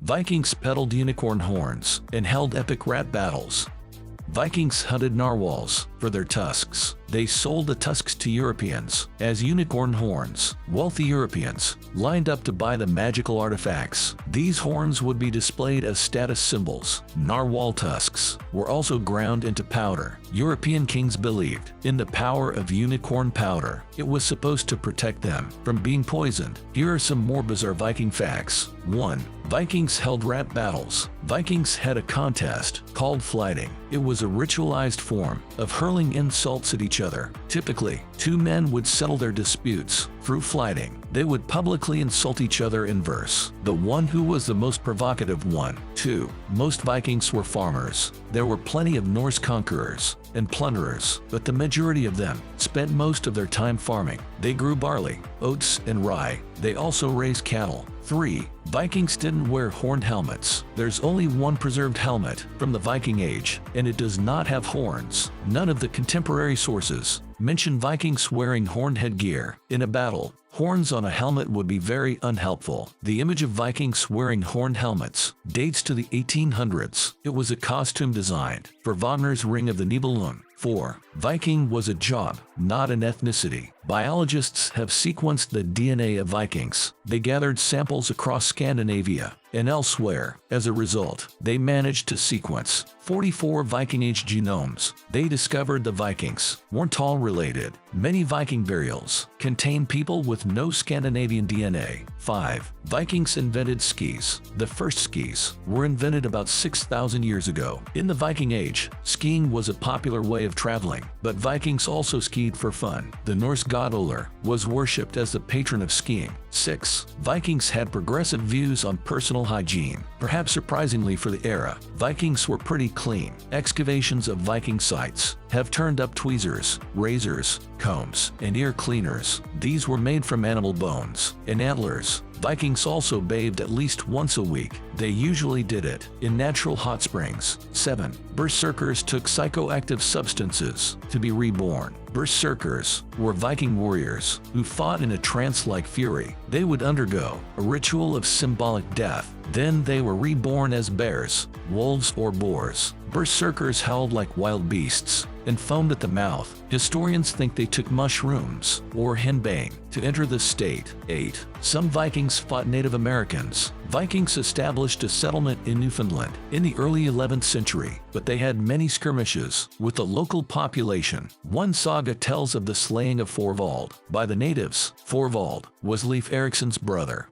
Vikings peddled unicorn horns and held epic rat battles. Vikings hunted narwhals for their tusks. They sold the tusks to Europeans as unicorn horns. Wealthy Europeans lined up to buy the magical artifacts. These horns would be displayed as status symbols. Narwhal tusks were also ground into powder. European kings believed in the power of unicorn powder. It was supposed to protect them from being poisoned. Here are some more bizarre Viking facts. 1. Vikings held rat battles. Vikings had a contest called flighting. It was a ritualized form of hurling insults at each other. Typically, two men would settle their disputes through flighting. They would publicly insult each other in verse. The one who was the most provocative won. 2. Most Vikings were farmers. There were plenty of Norse conquerors and plunderers, but the majority of them spent most of their time farming. They grew barley, oats, and rye. They also raised cattle. 3. Vikings didn't wear horned helmets. There's only one preserved helmet from the Viking Age, and it does not have horns. None of the contemporary sources mention Vikings wearing horned headgear. In a battle, horns on a helmet would be very unhelpful. The image of Vikings wearing horned helmets dates to the 1800s. It was a costume designed for Wagner's Ring of the Nibelungen. 4. Viking was a job, not an ethnicity. Biologists have sequenced the DNA of Vikings. They gathered samples across Scandinavia and elsewhere. As a result, they managed to sequence 44 Viking Age genomes. They discovered the Vikings weren't all related. Many Viking burials contain people with no Scandinavian DNA. 5. Vikings invented skis. The first skis were invented about 6,000 years ago. In the Viking Age, skiing was a popular way of traveling, but Vikings also skied for fun. The Norse god Olr was worshipped as the patron of skiing. 6. Vikings had progressive views on personal hygiene. Perhaps surprisingly for the era, Vikings were pretty clean. Excavations of Viking sites have turned up tweezers, razors, combs, and ear cleaners. These were made from animal bones and antlers. Vikings also bathed at least once a week. They usually did it in natural hot springs. 7. Berserkers took psychoactive substances to be reborn. Berserkers were Viking warriors who fought in a trance-like fury. They would undergo a ritual of symbolic death. Then they were reborn as bears, wolves, or boars. Berserkers howled like wild beasts and foamed at the mouth. Historians think they took mushrooms or henbane to enter the state. 8. Some Vikings fought Native Americans. Vikings established a settlement in Newfoundland in the early 11th century, but they had many skirmishes with the local population. One saga tells of the slaying of Thorvald by the natives. Thorvald was Leif Erikson's brother.